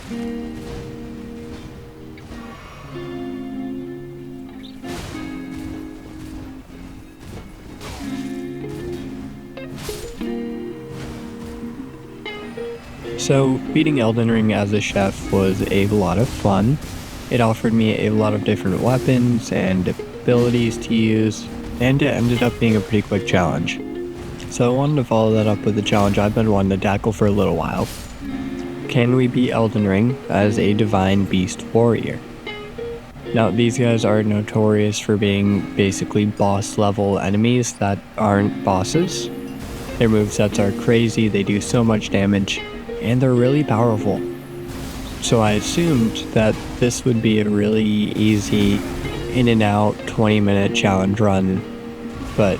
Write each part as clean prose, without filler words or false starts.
So, beating Elden Ring as a chef was a lot of fun. It offered me a lot of different weapons and abilities to use, and it ended up being a pretty quick challenge. So I wanted to follow that up with a challenge I've been wanting to tackle for a little while. Can we beat Elden Ring as a Divine Beast Warrior? Now, these guys are notorious for being basically boss level enemies that aren't bosses. Their movesets are crazy, they do so much damage, and they're really powerful. So I assumed that this would be a really easy in and out 20-minute challenge run, but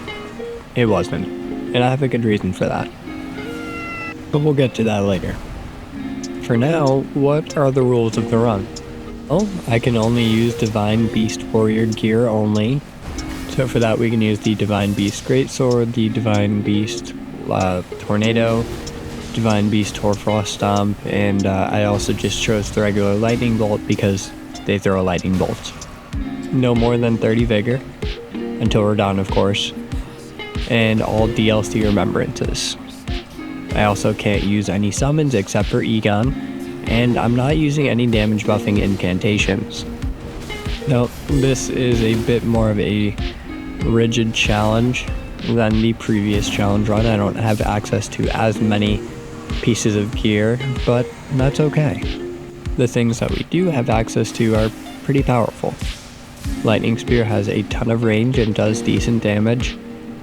it wasn't, and I have a good reason for that. But we'll get to that later. For now, what are the rules of the run? Well, I can only use Divine Beast Warrior gear only. So for that we can use the Divine Beast Greatsword, the Divine Beast Tornado, Divine Beast Torfrost Stomp, and I also just chose the regular Lightning Bolt because they throw a Lightning Bolt. No more than 30 Vigor, until Radahn of course, and all DLC remembrances. I also can't use any summons except for Egon, and I'm not using any damage buffing incantations. Now, this is a bit more of a rigid challenge than the previous challenge run. I don't have access to as many pieces of gear, but that's okay. The things that we do have access to are pretty powerful. Lightning Spear has a ton of range and does decent damage.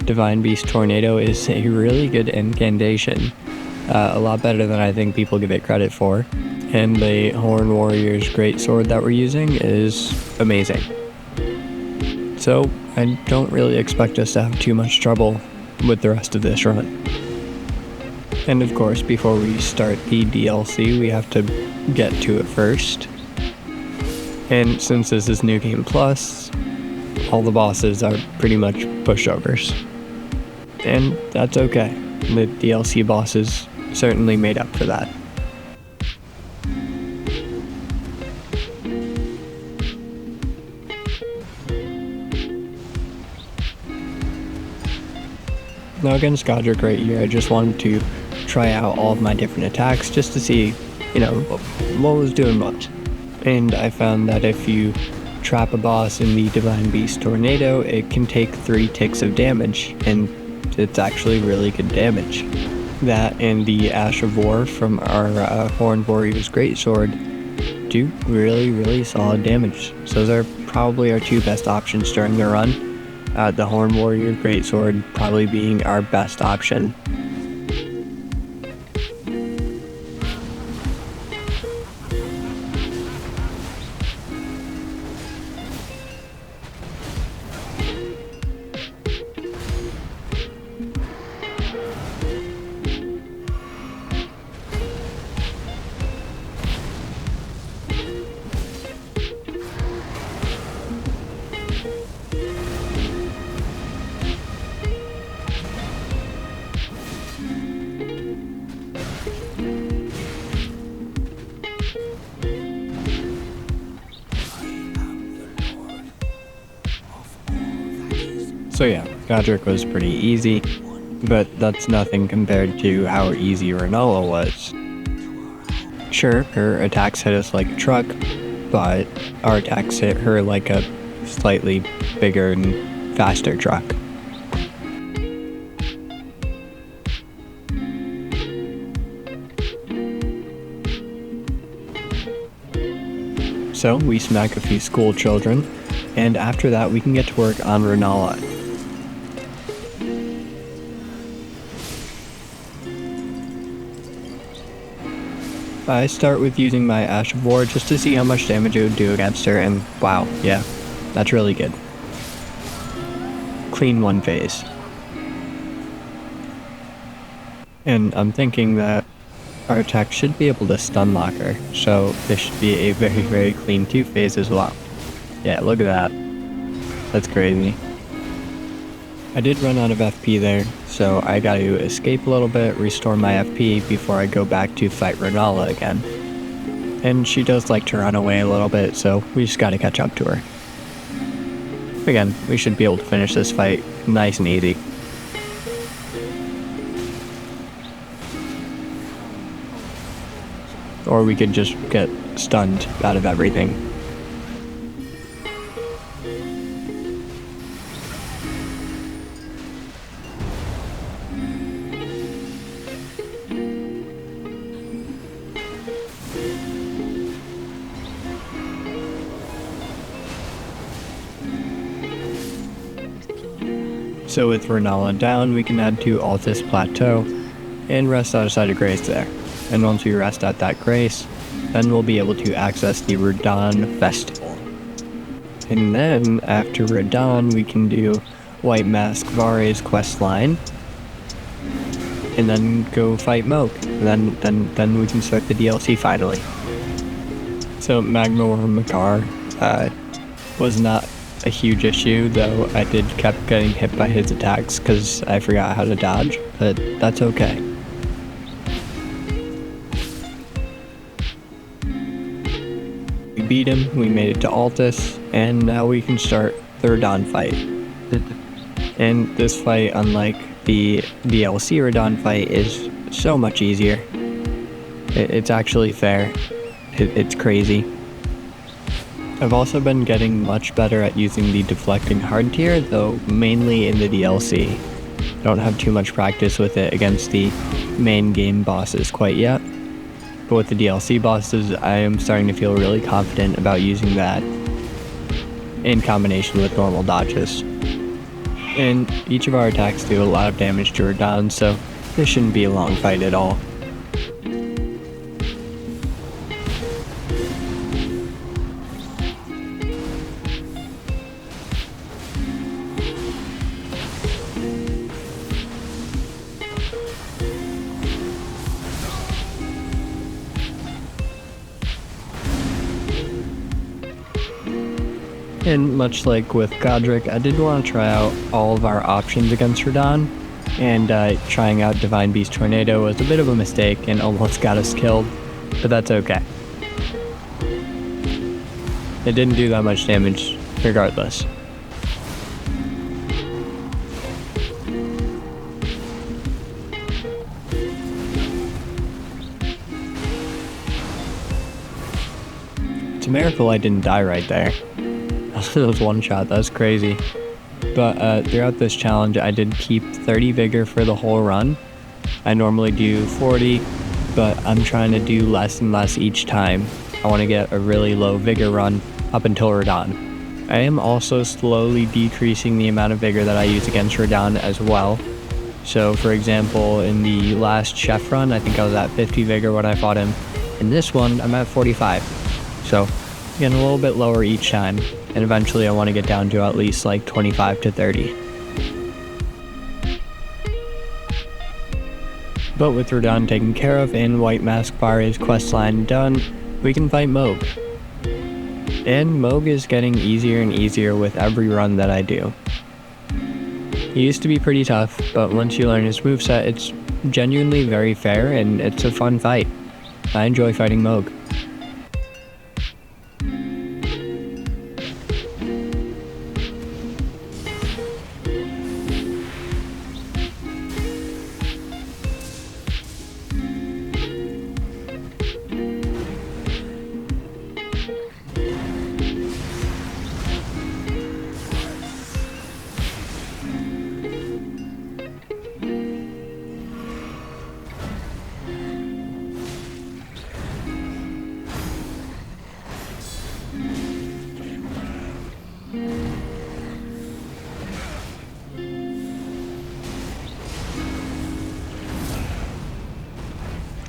Divine Beast Tornado is a really good incantation. A lot better than I think people give it credit for. And the Horn Warrior's Greatsword that we're using is amazing. So I don't really expect us to have too much trouble with the rest of this run. And of course, before we start the DLC, we have to get to it first. And since this is New Game Plus, all the bosses are pretty much pushovers. And that's okay. The DLC bosses certainly made up for that. Now against Godric right here, I just wanted to try out all of my different attacks just to see, what was doing what. And I found that if you trap a boss in the Divine Beast Tornado, it can take 3 ticks of damage, and it's actually really good damage. That and the Ash of War from our Horn Warrior's Greatsword do really solid damage. So those are probably our 2 best options during the run. The Horn Warrior Greatsword probably being our best option. So yeah, Godric was pretty easy, but that's nothing compared to how easy Rennala was. Sure, her attacks hit us like a truck, but our attacks hit her like a slightly bigger and faster truck. So we smack a few school children, and after that we can get to work on Rennala. I start with using my Ash of War just to see how much damage it would do against her, and wow, yeah, that's really good. Clean 1 phase. And I'm thinking that our attack should be able to stun lock her, so this should be a very clean 2 phase as well. Yeah, look at that. That's crazy. I did run out of FP there, so I got to escape a little bit, restore my FP before I go back to fight Rennala again. and she does like to run away a little bit, so we just gotta catch up to her. Again, we should be able to finish this fight nice and easy. Or we could just get stunned out of everything. So with Radahn down, we can head to Altus Plateau and rest outside of Grace there. And once we rest at that Grace, then we'll be able to access the Radahn Festival. And then, after Radahn, we can do White Mask Vare's quest line, and then go fight Moog. Then we can start the DLC finally. So Magma Worm Makar was not a huge issue, though I did kept getting hit by his attacks because I forgot how to dodge, but that's okay. We beat him, we made it to Altus, and now we can start the Radahn fight. And this fight, unlike the DLC Radahn fight, is so much easier. It's actually fair. It's crazy. I've also been getting much better at using the deflecting hard tier, though mainly in the DLC. I don't have too much practice with it against the main game bosses quite yet, but with the DLC bosses I am starting to feel really confident about using that in combination with normal dodges. And each of our attacks do a lot of damage to Radahn, so this shouldn't be a long fight at all. And much like with Godric, I did want to try out all of our options against Radahn, and trying out Divine Beast Tornado was a bit of a mistake and almost got us killed, but that's okay. It didn't do that much damage regardless. It's a miracle I didn't die right there. That was one shot, that's crazy. But throughout this challenge I did keep 30 vigor for the whole run. I normally do 40, but I'm trying to do less and less each time. I want to get a really low vigor run up until Radahn. I am also slowly decreasing the amount of vigor that I use against Radahn as well. So for example, in the last chef run, I think I was at 50 vigor when I fought him. In this one, I'm at 45. So getting a little bit lower each time. And eventually I want to get down to at least like 25 to 30. But with Radahn taken care of and White Mask Vare's questline done, we can fight Moog. And Moog is getting easier and easier with every run that I do. He used to be pretty tough, but once you learn his moveset, it's genuinely very fair and it's a fun fight. I enjoy fighting Moog.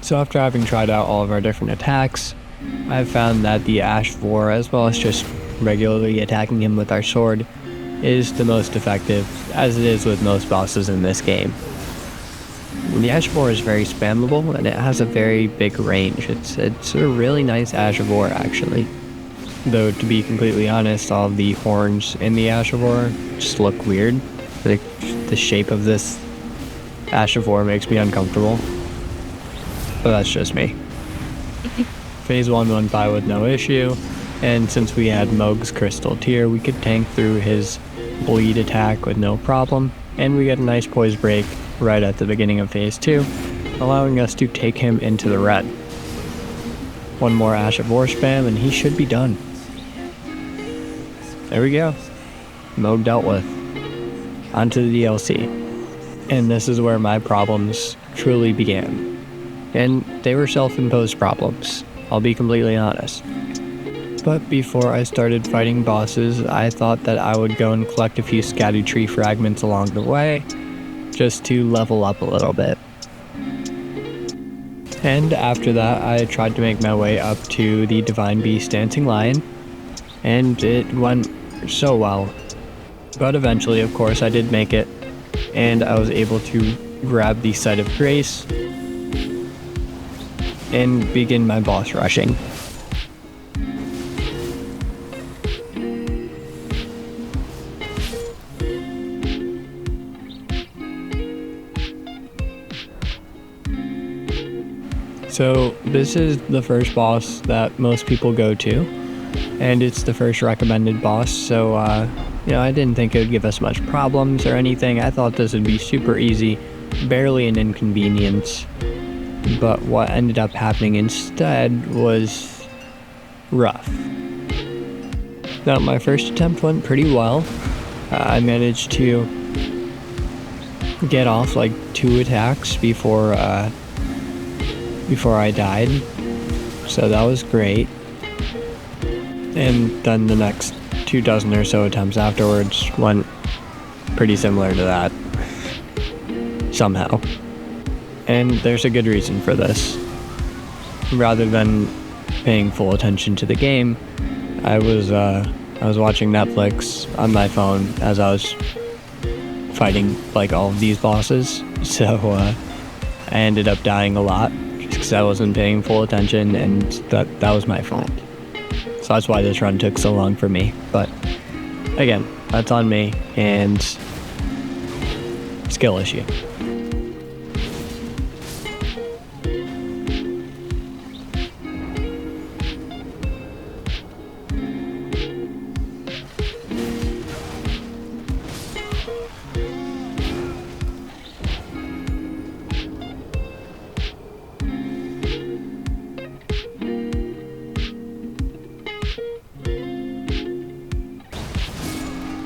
So after having tried out all of our different attacks, I've found that the Ash Vor, as well as just regularly attacking him with our sword, is the most effective, as it is with most bosses in this game. The Ash Vor is very spammable, and it has a very big range. It's a really nice Ash Vor, actually. Though, to be completely honest, all of the horns in the Ash Vor just look weird. The shape of this Ash Vor makes me uncomfortable. But that's just me. Phase 1 went by with no issue, and since we had Mohg's Crystal Tier, we could tank through his bleed attack with no problem, and we get a nice poise break right at the beginning of Phase 2, allowing us to take him into the red. One more Ash of War spam and he should be done. There we go. Mohg dealt with. Onto the DLC. And this is where my problems truly began. And they were self-imposed problems, I'll be completely honest. But before I started fighting bosses, I thought that I would go and collect a few Erdtree fragments along the way, just to level up a little bit. And after that, I tried to make my way up to the Divine Beast Dancing Lion, and it went so well. But eventually, of course, I did make it, and I was able to grab the Site of Grace and begin my boss rushing. So this is the first boss that most people go to, and it's the first recommended boss, so I didn't think it would give us much problems or anything. I thought this would be super easy, barely an inconvenience, but what ended up happening instead was rough. Now, my first attempt went pretty well. I managed to get off like 2 attacks before I died, so that was great. And then the next 24 or so attempts afterwards went pretty similar to that, somehow. And there's a good reason for this. Rather than paying full attention to the game, I was watching Netflix on my phone as I was fighting like all of these bosses, so I ended up dying a lot because I wasn't paying full attention, and that was my fault. So that's why this run took so long for me. But again, that's on me and skill issue.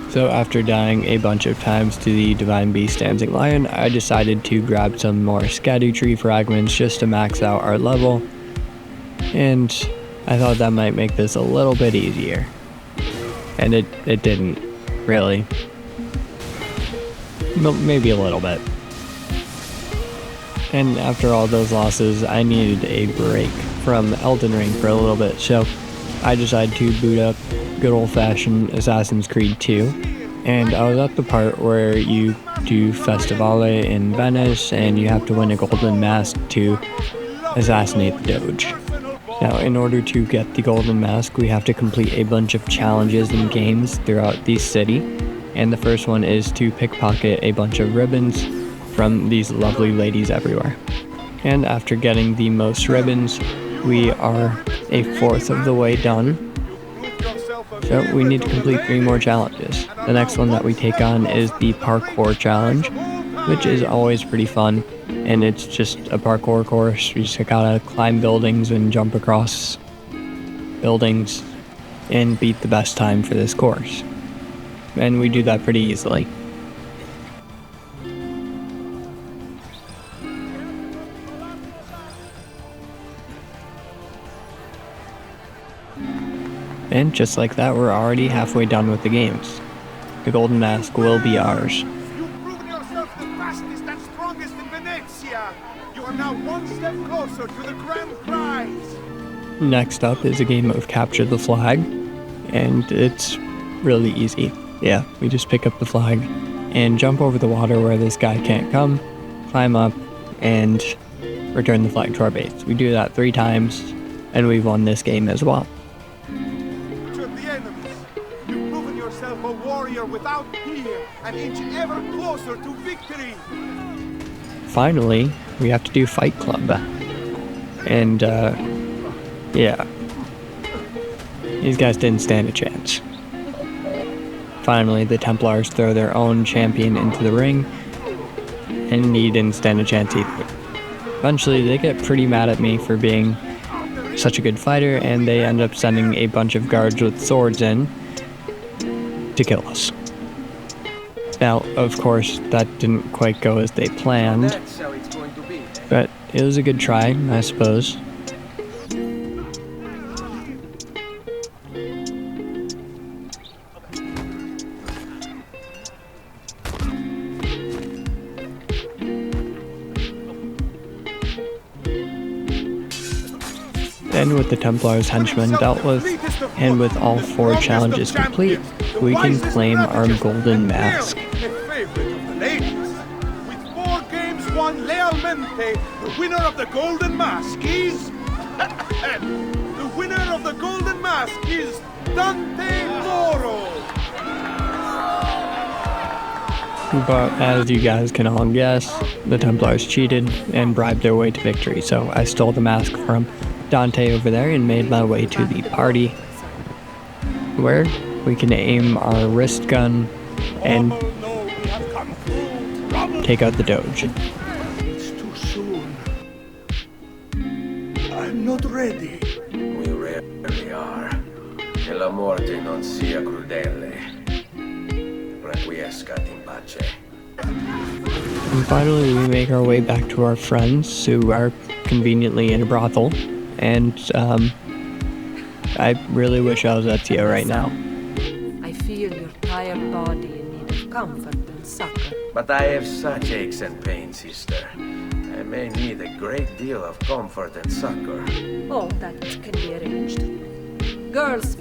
So after dying a bunch of times to the Divine Beast Dancing Lion, I decided to grab some more Erdtree fragments just to max out our level, and I thought that might make this a little bit easier. And it didn't, really. Maybe a little bit. And after all those losses, I needed a break from Elden Ring for a little bit, so I decided to boot up good old-fashioned Assassin's Creed 2, and I was at the part where you do Festivale in Venice, and you have to win a golden mask to assassinate the Doge. Now, in order to get the golden mask, we have to complete a bunch of challenges and games throughout the city, and the first one is to pickpocket a bunch of ribbons from these lovely ladies everywhere. And after getting the most ribbons, we are a fourth of the way done. So we need to complete 3 more challenges. The next one that we take on is the parkour challenge, which is always pretty fun, and it's just a parkour course. You just gotta climb buildings and jump across buildings and beat the best time for this course. And we do that pretty easily. And just like that, we're already halfway done with the games. The golden mask will be ours. You've proven yourself the fastest and strongest in Venezia. You are now one step closer to the grand prize. Next up is a game of Capture the Flag, and it's really easy. Yeah, we just pick up the flag and jump over the water where this guy can't come, climb up, and return the flag to our base. We do that 3 times, and we've won this game as well. You've proven yourself a warrior without fear, an inch ever closer to victory. Finally, we have to do Fight Club. And, Yeah. These guys didn't stand a chance. Finally, the Templars throw their own champion into the ring, and he didn't stand a chance either. Eventually, they get pretty mad at me for being such a good fighter, and they end up sending a bunch of guards with swords in to kill us. Now, of course, that didn't quite go as they planned, That's how it's going to be. but it was a good try, I suppose. And with the Templars' henchmen dealt with, and with all 4 challenges complete, we can claim our golden mask. A favorite of the ladies. With 4 games won lealmente, the winner of the golden mask is... the winner of the golden mask is Dante Moro. But as you guys can all guess, the Templars cheated and bribed their way to victory, so I stole the mask from Dante over there and made my way to the party, where we can aim our wrist gun and take out the Doge. It's too soon. I'm not ready. We rarely are. Che la morte non sia crudele. Requiescat in pace. And finally, we make our way back to our friends who are conveniently in a brothel. And I really wish I was at Tio right now. I feel your tired body in need of comfort and succor. But I have such aches and pains, sister. I may need a great deal of comfort and succor. Oh, that can be arranged. Girls,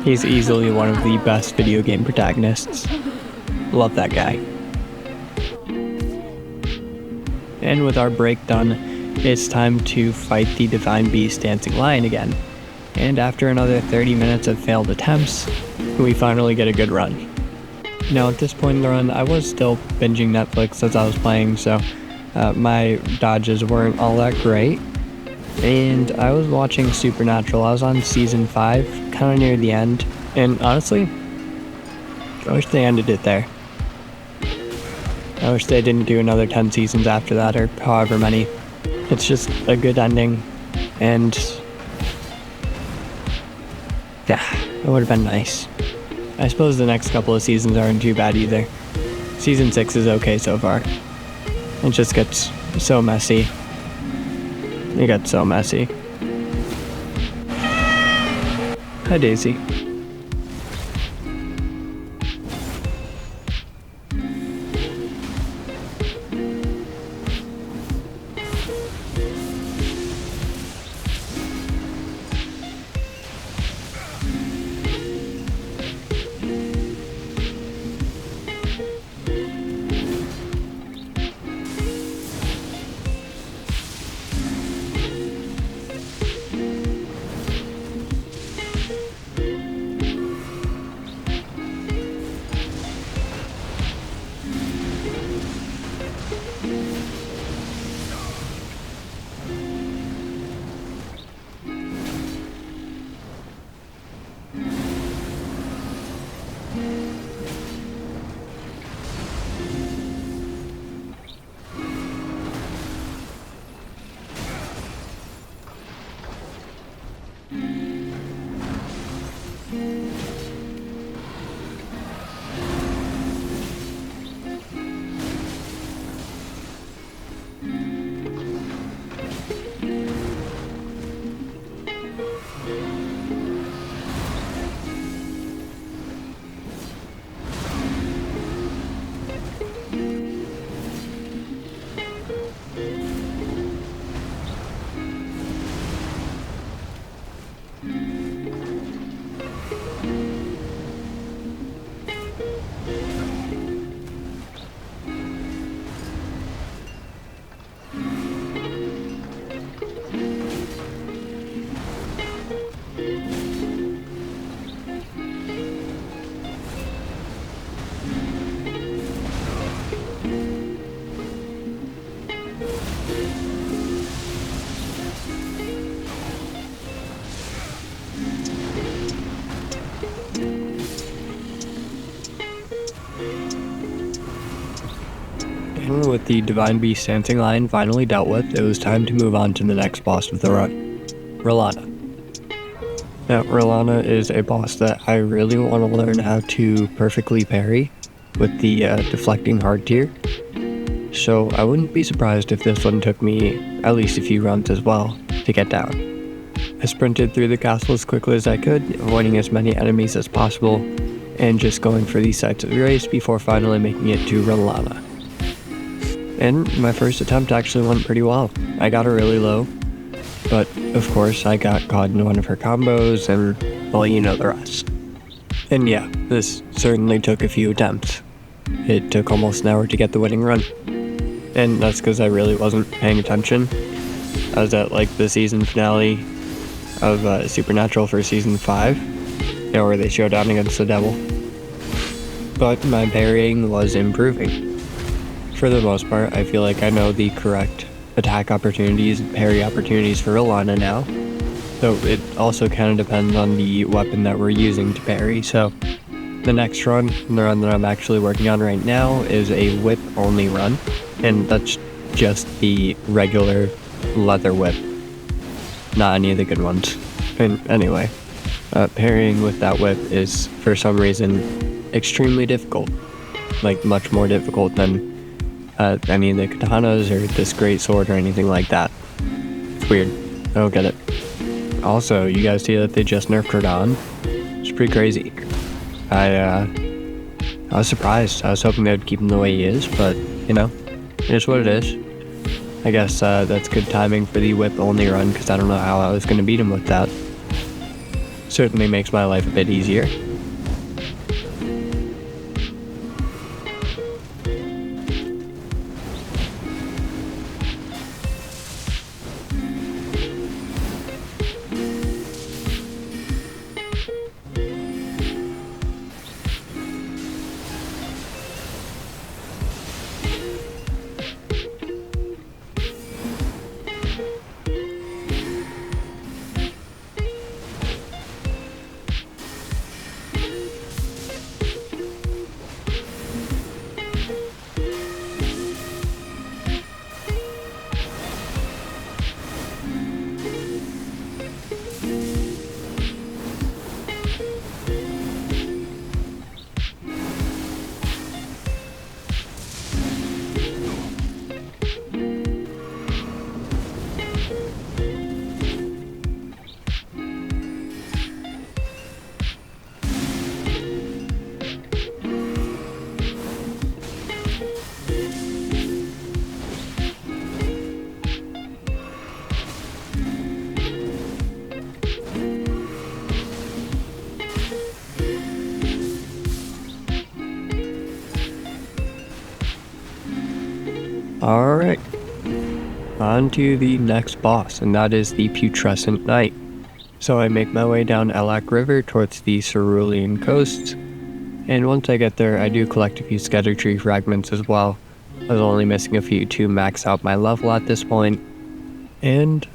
He's easily one of the best video game protagonists. Love that guy. And with our break done, it's time to fight the Divine Beast Dancing Lion again. And after another 30 minutes of failed attempts, we finally get a good run. Now at this point in the run, I was still binging Netflix as I was playing, so my dodges weren't all that great. And I was watching Supernatural. I was on season 5, kind of near the end. And honestly, I wish they ended it there. I wish they didn't do another 10 seasons after that, or however many. It's just a good ending, and yeah, it would have been nice. I suppose the next couple of seasons aren't too bad either. Season 6 is okay so far. It just gets so messy. It got so messy. Hi, Daisy. with the Divine Beast Dancing Lion finally dealt with, it was time to move on to the next boss of the run, Radahn. Now, Radahn is a boss that I really want to learn how to perfectly parry with the deflecting hard tier, so I wouldn't be surprised if this one took me at least a few runs as well to get down. I sprinted through the castle as quickly as I could, avoiding as many enemies as possible, and just going for these sites of grace before finally making it to Radahn. And my first attempt actually went pretty well. I got her really low, but of course I got caught in one of her combos, and well, you know the rest. And yeah, this certainly took a few attempts. It took almost an hour to get the winning run. And that's because I really wasn't paying attention. I was at like the season finale of Supernatural for season 5, where they show down against the devil. But my parrying was improving. For the most part, I feel like I know the correct attack opportunities and parry opportunities for Radahn now. So it also kind of depends on the weapon that we're using to parry. So the next run, the run that I'm actually working on right now, is a whip only run. And that's just the regular leather whip, not any of the good ones. And anyway, parrying with that whip is, for some reason, extremely difficult. Like, much more difficult than any of the katanas or this great sword or anything like that. It's weird. I don't get it. Also, you guys see that they just nerfed Radahn? It's pretty crazy. I was surprised. I was hoping they'd keep him the way he is, but, you know, it is what it is. I guess that's good timing for the whip only run, because I don't know how I was going to beat him with that. Certainly makes my life a bit easier. Alright, on to the next boss, and that is the Putrescent Knight. So I make my way down Elak River towards the Cerulean coast, and once I get there, I do collect a few Erdtree fragments as well. I was only missing a few to max out my level at this point, and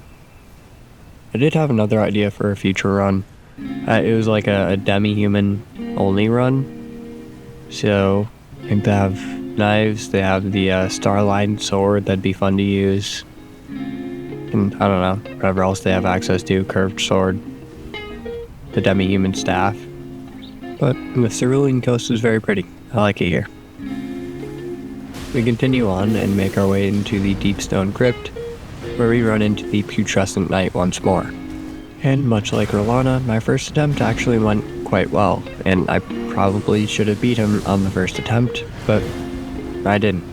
I did have another idea for a future run. It was like a demi-human only run, so I think they have knives, they have the Starline sword that'd be fun to use, and I don't know, whatever else they have access to, curved sword, the demi-human staff. But the Cerulean coast is very pretty. I like it here. We continue on and make our way into the Deep Stone Crypt, where we run into the Putrescent Knight once more. And much like Radahn, my first attempt actually went quite well, and I probably should have beat him on the first attempt, but I didn't.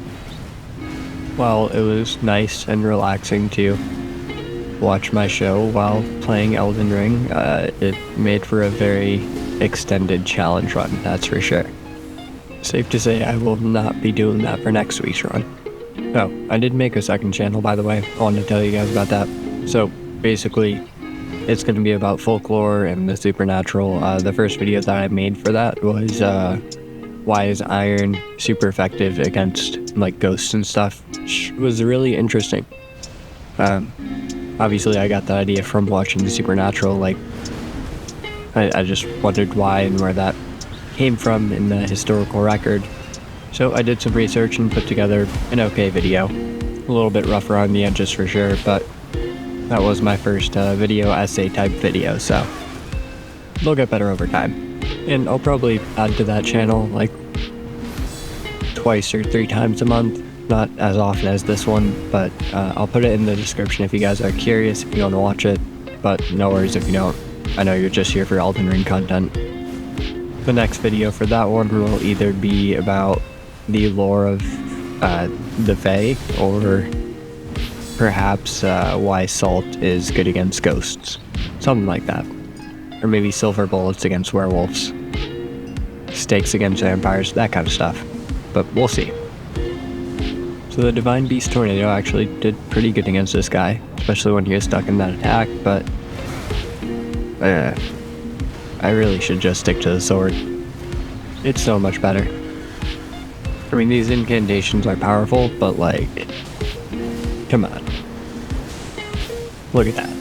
While it was nice and relaxing to watch my show while playing Elden Ring, it made for a very extended challenge run, that's for sure. Safe to say I will not be doing that for next week's run. Oh, I did make a second channel, by the way. I wanted to tell you guys about that. So basically, it's going to be about folklore and the supernatural. The first video that I made for that was why is iron super effective against like ghosts and stuff, which was really interesting. Obviously I got that idea from watching the Supernatural. Like I just wondered why and where that came from in the historical record, So I did some research and put together an okay video. A little bit rougher on the edges for sure, but that was my first video essay type video, so they'll get better over time. And I'll probably add to that channel like twice or 3 times a month. Not as often as this one, but I'll put it in the description if you guys are curious, if you want to watch it. But no worries if you don't. I know you're just here for Elden Ring content. The next video for that one will either be about the lore of the Fae, or perhaps why salt is good against ghosts. Something like that. Or maybe silver bullets against werewolves. Stakes against vampires, that kind of stuff. But we'll see. So the Divine Beast Tornado actually did pretty good against this guy, especially when he was stuck in that attack, but I really should just stick to the sword. It's so much better. I mean, these incantations are powerful, but like, come on. Look at that.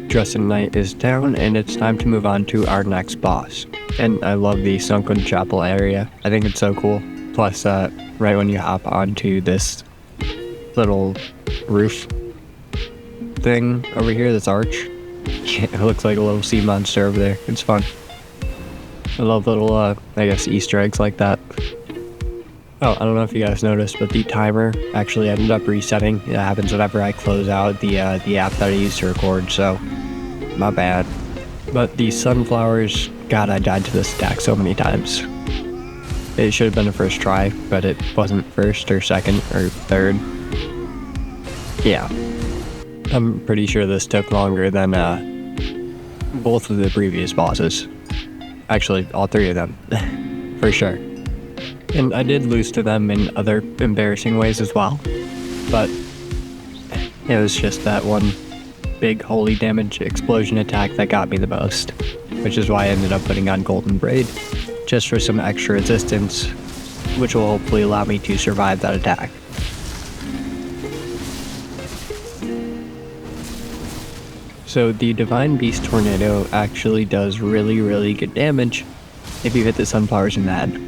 Dresden Knight is down, and it's time to move on to our next boss. And I love the Sunken Chapel area. I think it's so cool. Plus, right when you hop onto this little roof thing over here, this arch, it looks like a little sea monster over there. It's fun. I love little, I guess, Easter eggs like that. Oh, I don't know if you guys noticed, but the timer actually ended up resetting. It happens whenever I close out the app that I used to record, so my bad. But the sunflowers, God, I died to this attack so many times. It should have been a first try, but it wasn't first or second or third. Yeah. I'm pretty sure this took longer than both of the previous bosses. Actually, all 3 of them. For sure. And I did lose to them in other embarrassing ways as well. But it was just that one big holy damage explosion attack that got me the most. Which is why I ended up putting on Golden Braid, just for some extra resistance, which will hopefully allow me to survive that attack. So the Divine Beast Tornado actually does really good damage if you hit the sunflowers in the head.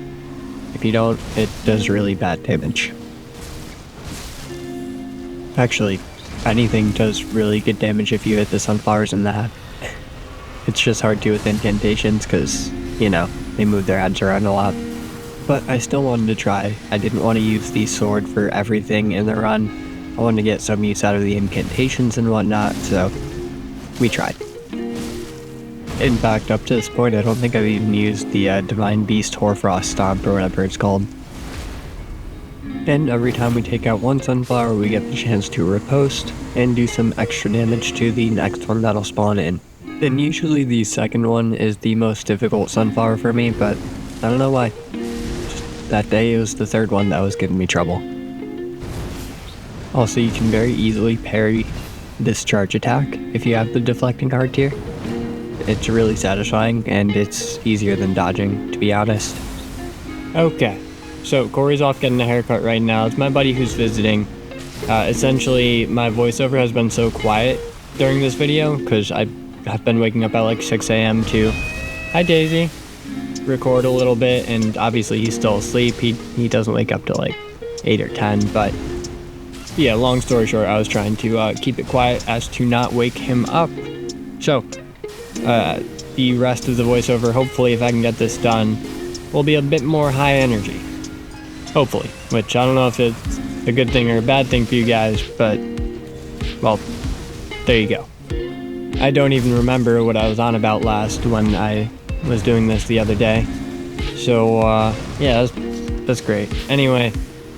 If you don't, it does really bad damage. Actually, anything does really good damage if you hit the sunflowers in the head. It's just hard to with incantations because, you know, they move their heads around a lot. But I still wanted to try. I didn't want to use the sword for everything in the run. I wanted to get some use out of the incantations and whatnot, so we tried. In fact, up to this point, I don't think I've even used the Divine Beast Hoarfrost Stomp or whatever it's called. And every time we take out one sunflower, we get the chance to riposte and do some extra damage to the next one that'll spawn in. And usually the second one is the most difficult sunflower for me, but I don't know why. Just that day it was the third one that was giving me trouble. Also, you can very easily parry this charge attack if you have the deflecting art tier. It's really satisfying, and it's easier than dodging, to be honest. Okay, so Corey's off getting a haircut right now. It's my buddy who's visiting. Essentially, my voiceover has been so quiet during this video, because I've been waking up at like 6 a.m. to, hi Daisy, record a little bit, and obviously he's still asleep. He doesn't wake up till like 8 or 10, but yeah, long story short, I was trying to keep it quiet as to not wake him up. So, the rest of the voiceover, hopefully if I can get this done, will be a bit more high energy. Hopefully, which I don't know if it's a good thing or a bad thing for you guys, but, well, there you go. I don't even remember what I was on about last when I was doing this the other day. So, yeah, That's great. Anyway,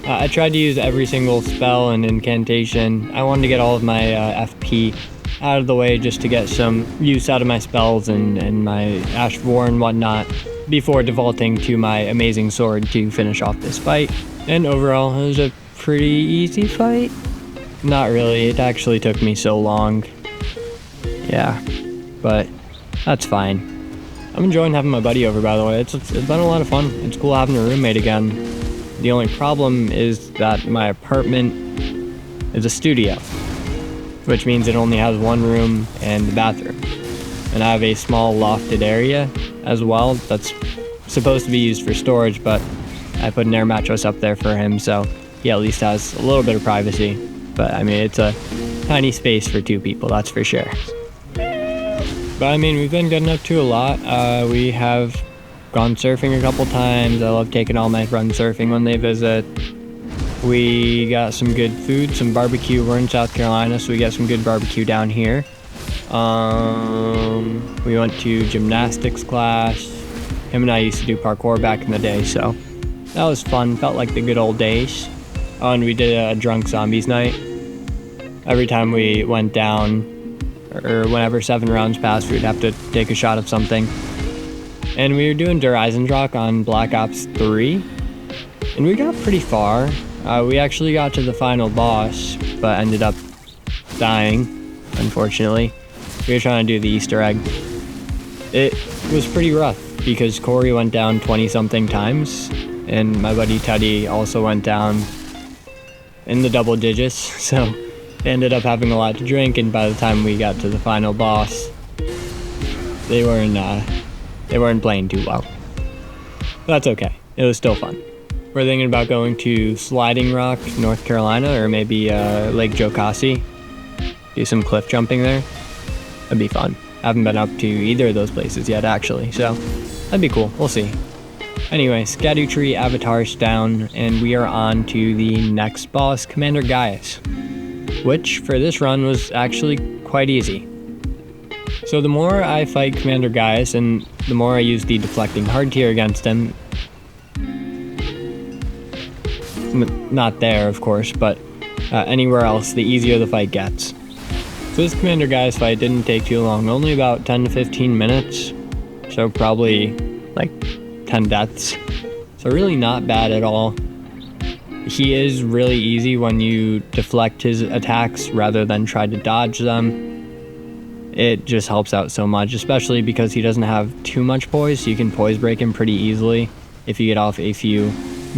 I tried to use every single spell and incantation. I wanted to get all of my FP out of the way just to get some use out of my spells and my Ash of War and whatnot before defaulting to my amazing sword to finish off this fight. And overall, it was a pretty easy fight. Not really, it actually took me so long. Yeah, but that's fine. I'm enjoying having my buddy over, by the way. It's been a lot of fun. It's cool having a roommate again. The only problem is that my apartment is a studio, which means it only has one room and the bathroom. And I have a small lofted area as well that's supposed to be used for storage, but I put an air mattress up there for him, so he at least has a little bit of privacy. But I mean, it's a tiny space for two people, that's for sure. But I mean, we've been getting up to a lot. We have gone surfing a couple times. I love taking all my friends surfing when they visit. We got some good food, some barbecue. We're in South Carolina, so we got some good barbecue down here. We went to gymnastics class. Him and I used to do parkour back in the day, so that was fun. Felt like the good old days. Oh, and we did a drunk zombies night. Every time we went down, or whenever 7 rounds passed, we'd have to take a shot of something. And we were doing Der Eisendrache on Black Ops 3, and we got pretty far. We actually got to the final boss, but ended up dying, unfortunately. We were trying to do the Easter egg. It was pretty rough, because Corey went down 20-something times, and my buddy Teddy also went down in the double digits, so they ended up having a lot to drink, and by the time we got to the final boss, they weren't playing too well. But that's okay. It was still fun. We're thinking about going to Sliding Rock, North Carolina, or maybe Lake Jocassee. Do some cliff jumping there. That'd be fun. I haven't been up to either of those places yet, actually, so that'd be cool. We'll see. Anyway, Erdtree avatar's down, and we are on to the next boss, Commander Gaius, which for this run was actually quite easy. So the more I fight Commander Gaius and the more I use the deflecting hard tier against him, not there of course, but anywhere else, the easier the fight gets. So this Commander Gaius fight didn't take too long, only about 10 to 15 minutes, so probably like 10 deaths. So really not bad at all. He is really easy when you deflect his attacks rather than try to dodge them. It just helps out so much, especially because he doesn't have too much poise, so you can poise break him pretty easily if you get off a few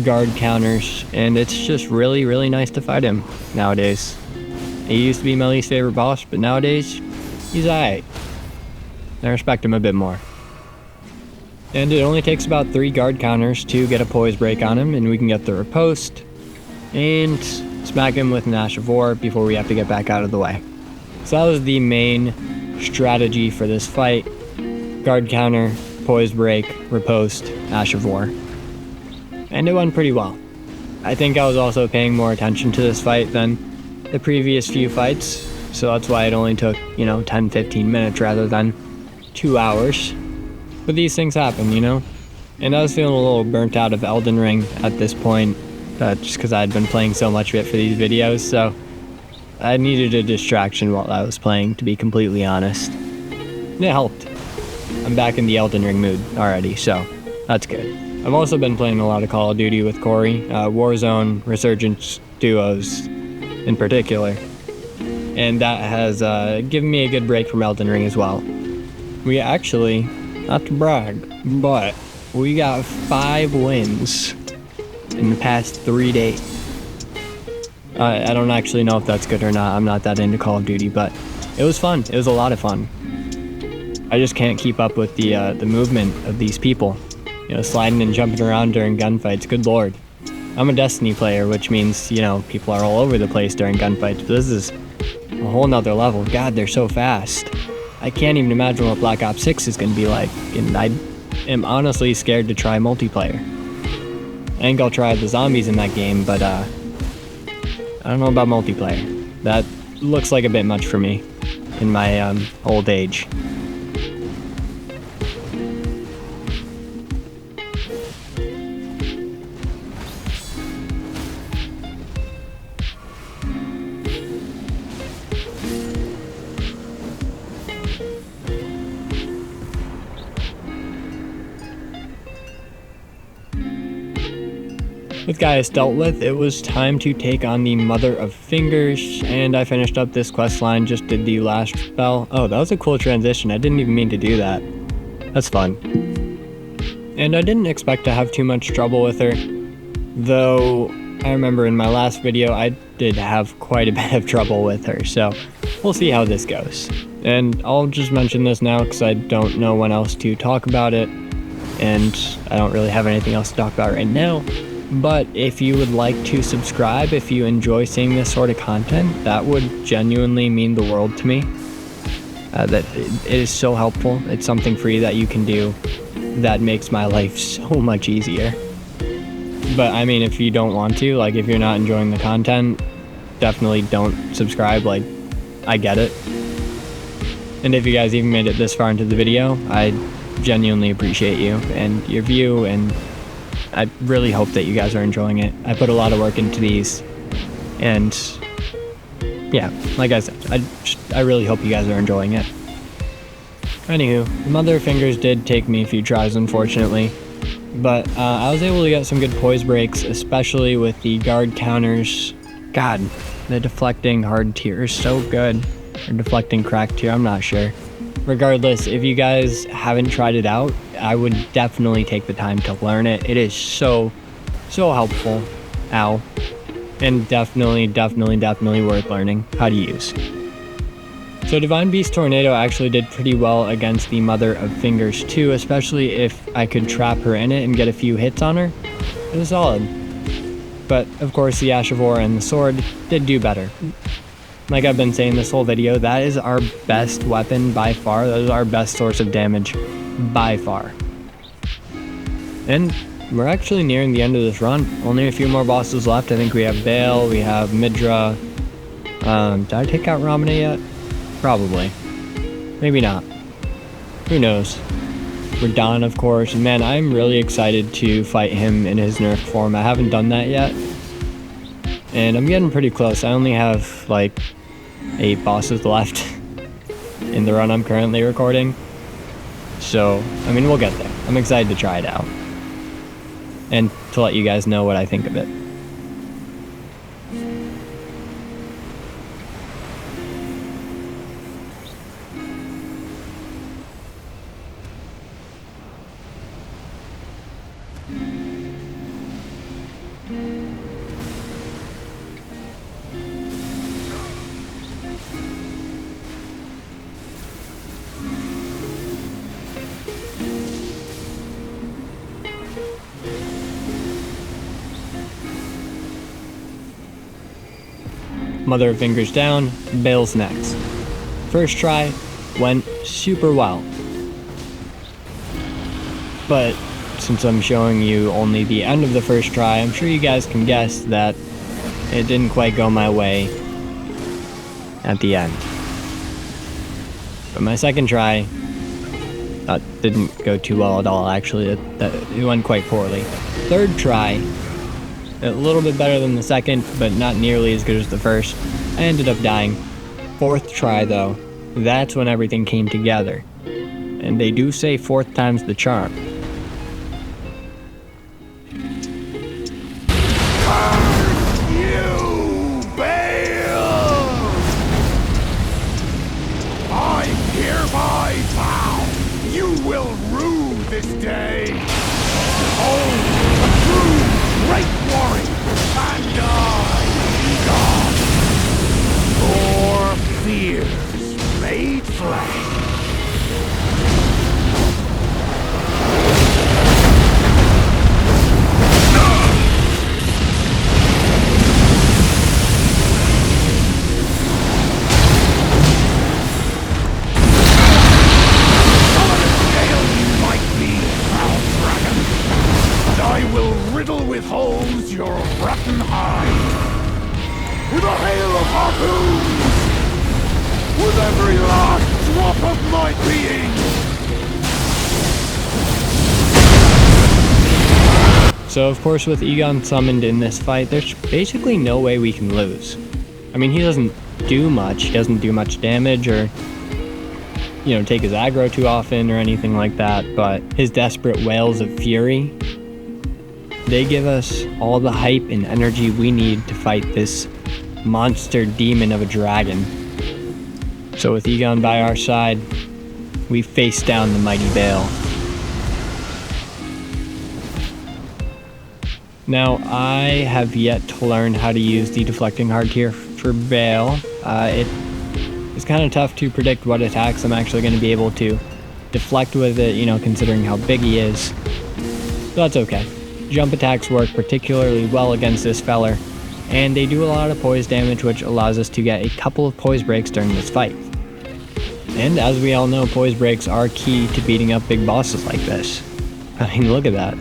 guard counters, and it's just really, really nice to fight him nowadays. He used to be my least favorite boss, but nowadays, he's alright. I respect him a bit more. And it only takes about 3 guard counters to get a poise break on him, and we can get the riposte and smack him with an Ash of War before we have to get back out of the way. So that was the main strategy for this fight. Guard counter, poise break, riposte, Ash of War. And it went pretty well. I think I was also paying more attention to this fight than the previous few fights, so that's why it only took, 10-15 minutes rather than 2 hours. But these things happen, And I was feeling a little burnt out of Elden Ring at this point, just because I had been playing so much of it for these videos, so I needed a distraction while I was playing, to be completely honest. And it helped. I'm back in the Elden Ring mood already, so that's good. I've also been playing a lot of Call of Duty with Corey, Warzone, Resurgence duos in particular. And that has given me a good break from Elden Ring as well. We actually, not to brag, but we got 5 wins in the past 3 days. I don't actually know if that's good or not. I'm not that into Call of Duty, but it was fun. It was a lot of fun. I just can't keep up with the movement of these people. Sliding and jumping around during gunfights. Good lord. I'm a Destiny player, which means, people are all over the place during gunfights. But this is a whole nother level. God, they're so fast. I can't even imagine what Black Ops 6 is going to be like. And I am honestly scared to try multiplayer. I think I'll try the zombies in that game, but I don't know about multiplayer. That looks like a bit much for me in my old age. With Gaius dealt with, it was time to take on the Mother of Fingers, and I finished up this quest line, just did the last spell. Oh, that was a cool transition. I didn't even mean to do that. That's fun. And I didn't expect to have too much trouble with her, though I remember in my last video I did have quite a bit of trouble with her, so we'll see how this goes. And I'll just mention this now because I don't know when else to talk about it, and I don't really have anything else to talk about right now. But if you would like to subscribe, if you enjoy seeing this sort of content, that would genuinely mean the world to me. That it is so helpful. It's something free that you can do that makes my life so much easier. But I mean, if you don't want to, like if you're not enjoying the content, definitely don't subscribe. Like, I get it. And if you guys even made it this far into the video, I genuinely appreciate you and your view, and I really hope that you guys are enjoying it. I put a lot of work into these, and yeah, like I said, I really hope you guys are enjoying it. Anywho, the Mother of Fingers did take me a few tries, unfortunately, but I was able to get some good poise breaks, especially with the guard counters. God, the deflecting hard tier is so good. Or deflecting crack tier, I'm not sure. Regardless, if you guys haven't tried it out, I would definitely take the time to learn it. It is so helpful. Ow. And definitely worth learning how to use. So Divine Beast Tornado actually did pretty well against the Mother of Fingers too, especially if I could trap her in it and get a few hits on her. It was solid. But of course the Ash of War and the sword did do better. Like I've been saying this whole video, that is our best weapon by far. That is our best source of damage by far. And we're actually nearing the end of this run. Only a few more bosses left. I think we have Bale, we have Midra. Did I take out Ramana yet? Probably. Maybe not. Who knows? Radahn, of course. And man, I'm really excited to fight him in his nerfed form. I haven't done that yet. And I'm getting pretty close. I only have like 8 bosses left in the run I'm currently recording. So, I mean, we'll get there. I'm excited to try it out. And to let you guys know what I think of it. Mother of Fingers down, Bale's next. First try went super well. But since I'm showing you only the end of the first try, I'm sure you guys can guess that it didn't quite go my way at the end. But my second try didn't go too well at all, actually. It went quite poorly. Third try, a little bit better than the second, but not nearly as good as the first. I ended up dying. Fourth try, though, that's when everything came together. And they do say fourth time's the charm. You, Bale! I hereby vow you will rue this day. Behold, a true great warrior, and I, God. Your fears made flesh. With holes your rotten hide, with a hail of harpoons, with every last drop of my being. So of course with Egon summoned in this fight, there's basically no way we can lose. I mean, he doesn't do much. He doesn't do much damage or, you know, take his aggro too often or anything like that, but his desperate wails of fury, They give us all the hype and energy we need to fight this monster demon of a dragon. So with Egon by our side, we face down the mighty Bale. Now, I have yet to learn how to use the deflecting heart here for Bale. It's kind of tough to predict what attacks I'm actually going to be able to deflect with it, considering how big he is. So that's okay. Jump attacks work particularly well against this feller, and they do a lot of poise damage, which allows us to get a couple of poise breaks during this fight. And as we all know, poise breaks are key to beating up big bosses like this. I mean, look at that.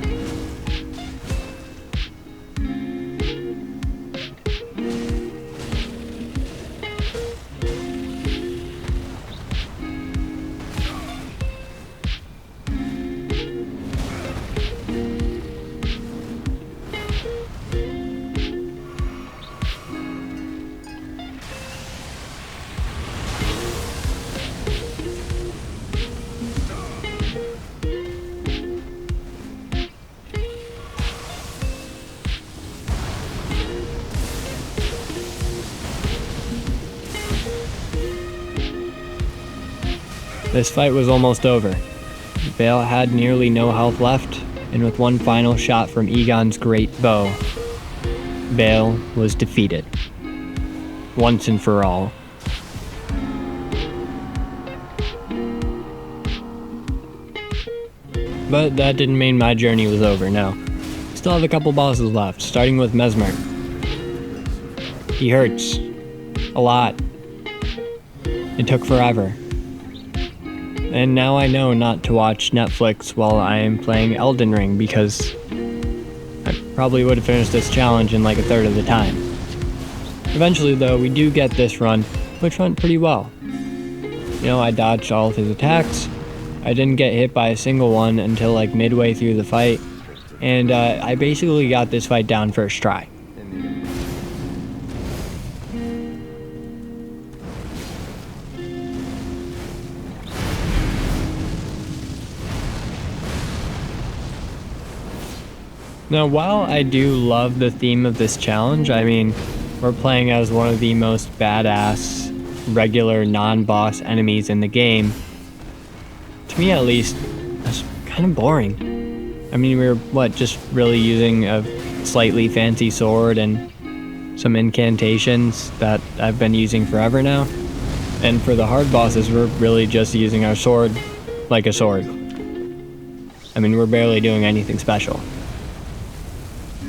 This fight was almost over. Bale had nearly no health left, and with one final shot from Egon's great bow, Bale was defeated. Once and for all. But that didn't mean my journey was over, no. Still have a couple bosses left, starting with Mesmer. He hurts. A lot. It took forever. And now I know not to watch Netflix while I am playing Elden Ring, because I probably would have finished this challenge in like a third of the time. Eventually though, we do get this run, which went pretty well. I dodged all of his attacks. I didn't get hit by a single one until like midway through the fight, and I basically got this fight down first try. Now, while I do love the theme of this challenge, I mean, we're playing as one of the most badass, regular, non-boss enemies in the game. To me, at least, that's kind of boring. I mean, we're, just really using a slightly fancy sword and some incantations that I've been using forever now. And for the hard bosses, we're really just using our sword like a sword. I mean, we're barely doing anything special.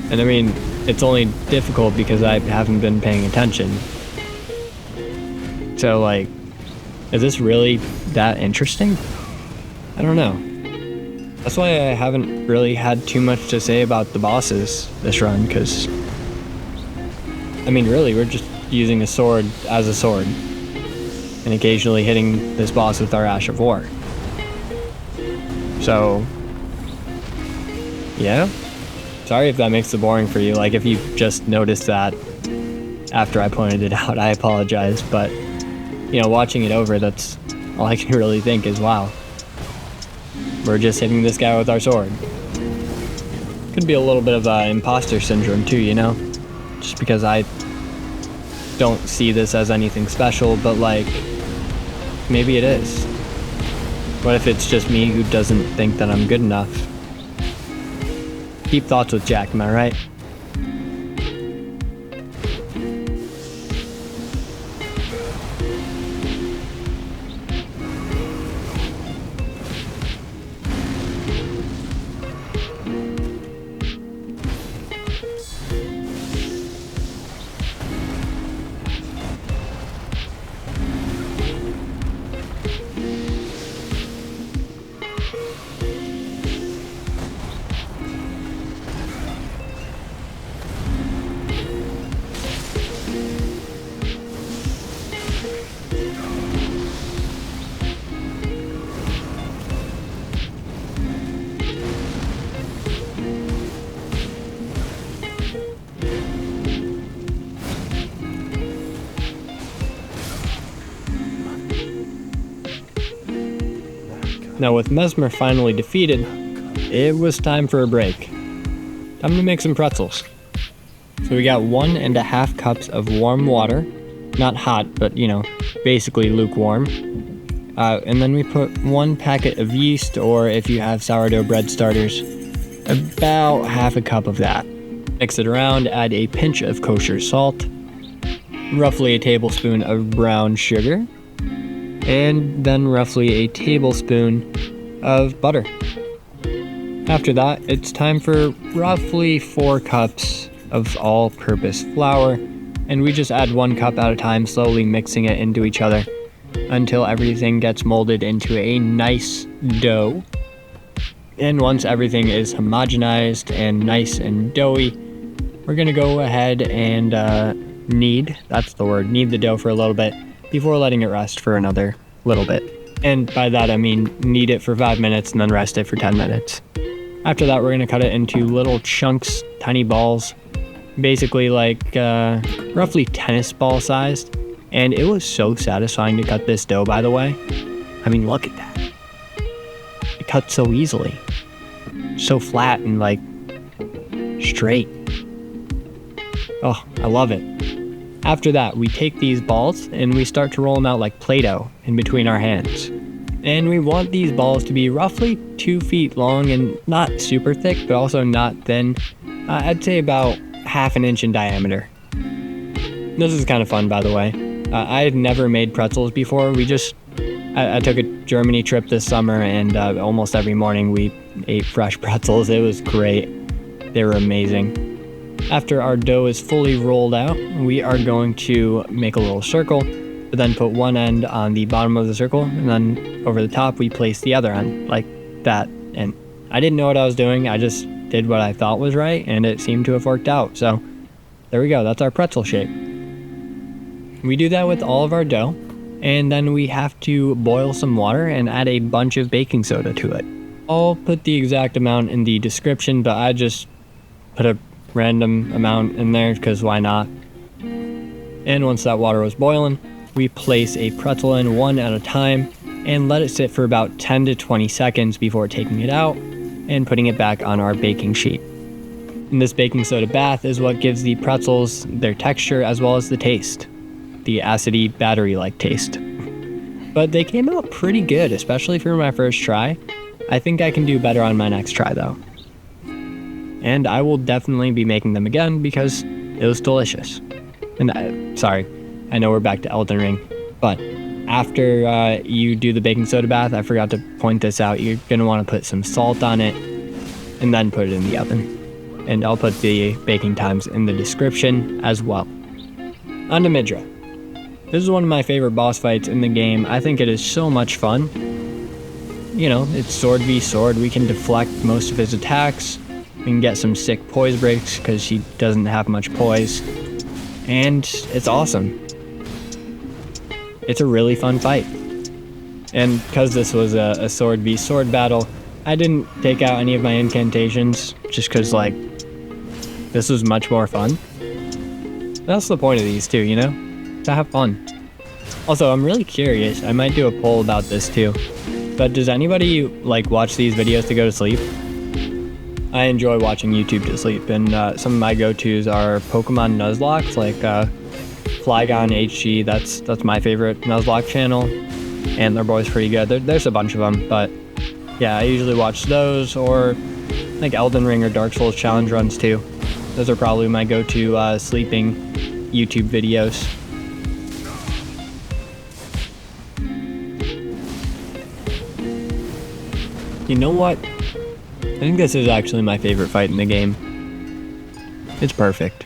And I mean, it's only difficult because I haven't been paying attention. So like, is this really that interesting? I don't know. That's why I haven't really had too much to say about the bosses this run, because I mean, really, we're just using a sword as a sword and occasionally hitting this boss with our Ash of War. So, yeah. Sorry if that makes it boring for you. Like, if you just noticed that after I pointed it out, I apologize. But, watching it over, that's all I can really think is, wow. We're just hitting this guy with our sword. Could be a little bit of imposter syndrome too, Just because I don't see this as anything special, but like, maybe it is. What if it's just me who doesn't think that I'm good enough? Deep thoughts with Jack, am I right? Now with Mesmer finally defeated, it was time for a break. time to make some pretzels. So we got 1.5 cups of warm water, not hot, but basically lukewarm. And then we put 1 packet of yeast, or if you have sourdough bread starters, about half a cup of that. Mix it around, add a pinch of kosher salt, roughly a tablespoon of brown sugar, and then roughly a tablespoon of butter. After that, it's time for roughly 4 cups of all-purpose flour, and we just add 1 cup at a time, slowly mixing it into each other until everything gets molded into a nice dough. And once everything is homogenized and nice and doughy, we're gonna go ahead and knead the dough for a little bit before letting it rest for another little bit. And by that I mean knead it for 5 minutes and then rest it for 10 minutes. After that, we're gonna cut it into little chunks, tiny balls, basically like roughly tennis ball sized. And it was so satisfying to cut this dough, by the way. I mean, look at that. It cuts so easily. So flat and like straight. Oh, I love it. After that, we take these balls and we start to roll them out like Play-Doh in between our hands. And we want these balls to be roughly 2 feet long and not super thick, but also not thin. I'd say about 1/2 inch in diameter. This is kind of fun, by the way. I had never made pretzels before. I took a Germany trip this summer, and almost every morning we ate fresh pretzels. It was great. They were amazing. After our dough is fully rolled out, we are going to make a little circle, but then put one end on the bottom of the circle, and then over the top we place the other end, like that. And I didn't know what I was doing. I just did what I thought was right, and it seemed to have worked out. So there we go. That's our pretzel shape. We do that with all of our dough, and then we have to boil some water and add a bunch of baking soda to it. I'll put the exact amount in the description, but I just put a random amount in there because why not? And once that water was boiling, we place a pretzel in one at a time and let it sit for about 10 to 20 seconds before taking it out and putting it back on our baking sheet. And this baking soda bath is what gives the pretzels their texture as well as the taste. The acidy, battery-like taste. But they came out pretty good, especially for my first try. I think I can do better on my next try, though. And I will definitely be making them again because it was delicious. And sorry, I know we're back to Elden Ring, but after you do the baking soda bath, I forgot to point this out, you're going to want to put some salt on it and then put it in the oven. And I'll put the baking times in the description as well. On to Midra. This is one of my favorite boss fights in the game. I think it is so much fun. You know, it's sword v sword. We can deflect most of his attacks. We can get some sick poise breaks because she doesn't have much poise. And it's awesome. It's a really fun fight. And because this was a sword v sword battle, I didn't take out any of my incantations just because, like, this was much more fun. That's the point of these too, you know? To have fun. Also, I'm really curious, I might do a poll about this too, but does anybody like watch these videos to go to sleep? I enjoy watching YouTube to sleep, and some of my go-tos are Pokemon Nuzlocke, like Flygon HG, that's my favorite Nuzlocke channel, and their boy's pretty good. There's a bunch of them, but yeah, I usually watch those, or like Elden Ring or Dark Souls challenge runs too. Those are probably my go-to sleeping YouTube videos. You know what? I think this is actually my favorite fight in the game. It's perfect.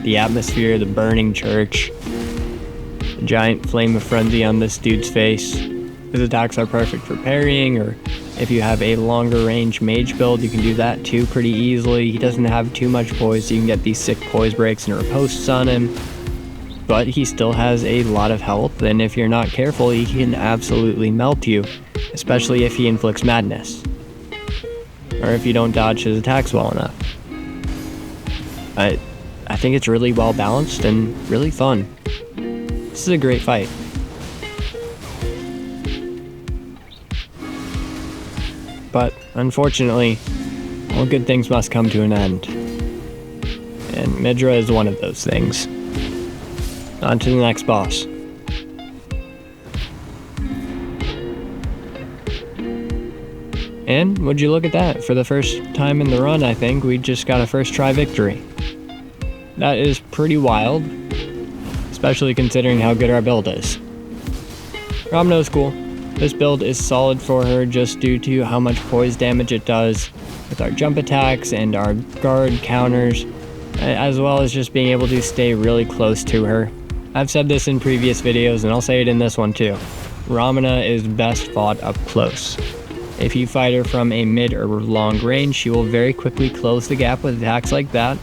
The atmosphere, the burning church, the giant flame of frenzy on this dude's face. His attacks are perfect for parrying, or if you have a longer range mage build, you can do that too pretty easily. He doesn't have too much poise, so you can get these sick poise breaks and ripostes on him. But he still has a lot of health, and if you're not careful, he can absolutely melt you, especially if he inflicts madness, or if you don't dodge his attacks well enough. I think it's really well balanced and really fun. This is a great fight. But unfortunately, all good things must come to an end. And Midra is one of those things. On to the next boss. And would you look at that, for the first time in the run I think, we just got a first try victory. That is pretty wild, especially considering how good our build is. Ramno's cool. This build is solid for her just due to how much poise damage it does with our jump attacks and our guard counters, as well as just being able to stay really close to her. I've said this in previous videos and I'll say it in this one too. Ramona is best fought up close. If you fight her from a mid or long range, she will very quickly close the gap with attacks like that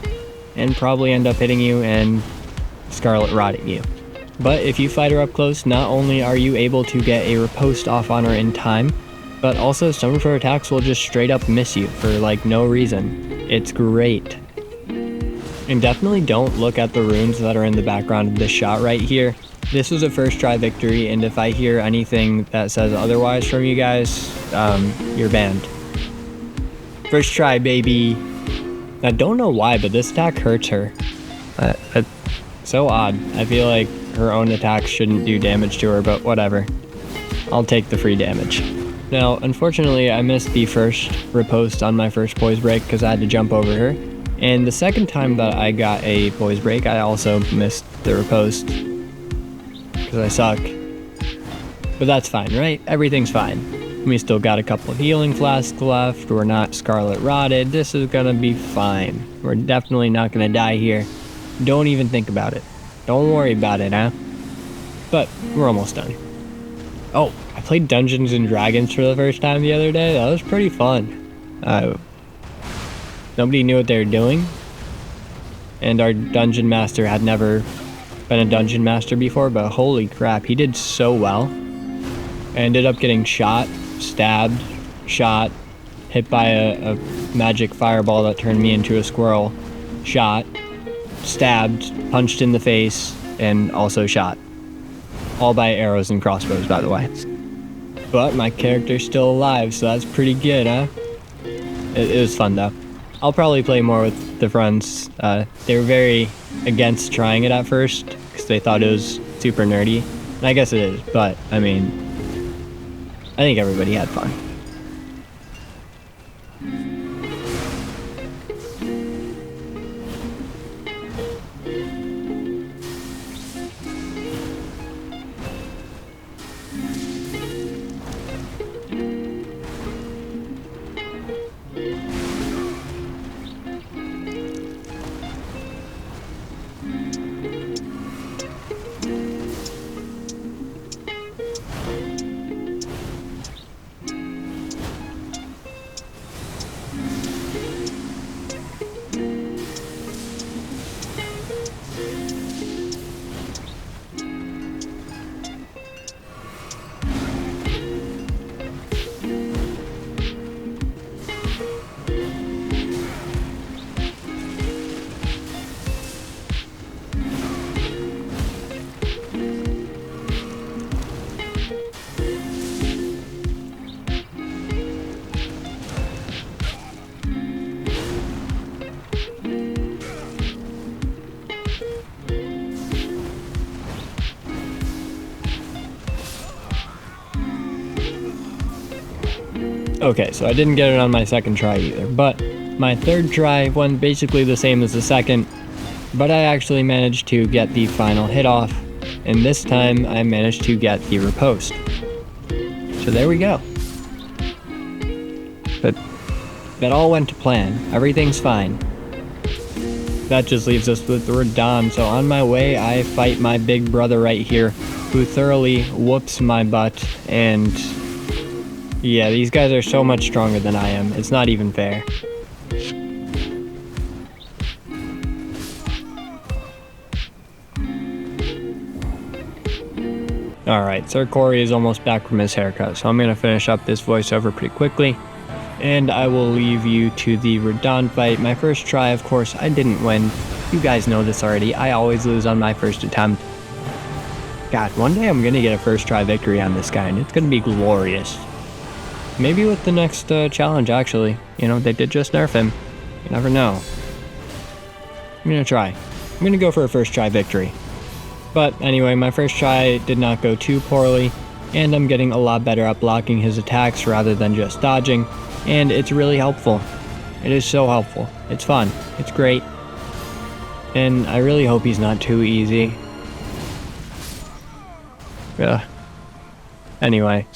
and probably end up hitting you and Scarlet Rotting you. But if you fight her up close, not only are you able to get a riposte off on her in time, but also some of her attacks will just straight up miss you for like no reason. It's great. And definitely don't look at the runes that are in the background of this shot right here. This was a first try victory, and if I hear anything that says otherwise from you guys, you're banned. First try, baby. I don't know why, but this attack hurts her. So odd. I feel like her own attacks shouldn't do damage to her, but whatever. I'll take the free damage. Now, unfortunately, I missed the first riposte on my first poise break because I had to jump over her. And the second time that I got a poise break, I also missed the riposte because I suck. But that's fine, right? Everything's fine. We still got a couple of healing flasks left. We're not Scarlet Rotted. This is gonna be fine. We're definitely not gonna die here. Don't even think about it. Don't worry about it, huh? But we're almost done. Oh, I played Dungeons and Dragons for the first time the other day. That was pretty fun. Nobody knew what they were doing. And our dungeon master had never been a dungeon master before, but holy crap, he did so well. I ended up getting shot, stabbed, shot, hit by a magic fireball that turned me into a squirrel, shot, stabbed, punched in the face, and also shot. All by arrows and crossbows, by the way. But my character's still alive, so that's pretty good, huh? It was fun, though. I'll probably play more with the friends. They were very against trying it at first, because they thought it was super nerdy. And I guess it is, but, I mean, I think everybody had fun. Okay, so I didn't get it on my second try either, but my third try went basically the same as the second, but I actually managed to get the final hit off, and this time I managed to get the riposte. So there we go. But that all went to plan. Everything's fine. That just leaves us with Radahn, so on my way I fight my big brother right here, who thoroughly whoops my butt, and yeah, these guys are so much stronger than I am. It's not even fair. Alright, Sir Corey is almost back from his haircut, so I'm going to finish up this voiceover pretty quickly. And I will leave you to the Radahn fight. My first try, of course, I didn't win. You guys know this already. I always lose on my first attempt. God, one day I'm going to get a first try victory on this guy, and it's going to be glorious. Maybe with the next challenge, actually. You know, they did just nerf him. You never know. I'm gonna try. I'm gonna go for a first try victory. But anyway, my first try did not go too poorly, and I'm getting a lot better at blocking his attacks rather than just dodging, and it's really helpful. It is so helpful. It's fun. It's great. And I really hope he's not too easy. Yeah. Anyway.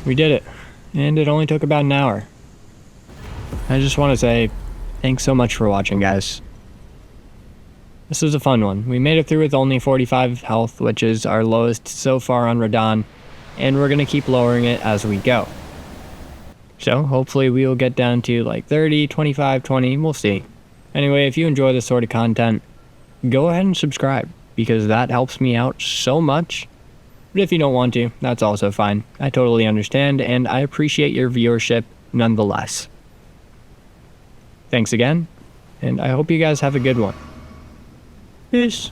We did it, and it only took about an hour. I just want to say thanks so much for watching, guys. This was a fun one. We made it through with only 45 health, which is our lowest so far on Radahn, and we're going to keep lowering it as we go. So hopefully we will get down to like 30, 25, 20, we'll see. Anyway, if you enjoy this sort of content, go ahead and subscribe, because that helps me out so much. But if you don't want to, that's also fine. I totally understand, and I appreciate your viewership nonetheless. Thanks again, and I hope you guys have a good one. Peace.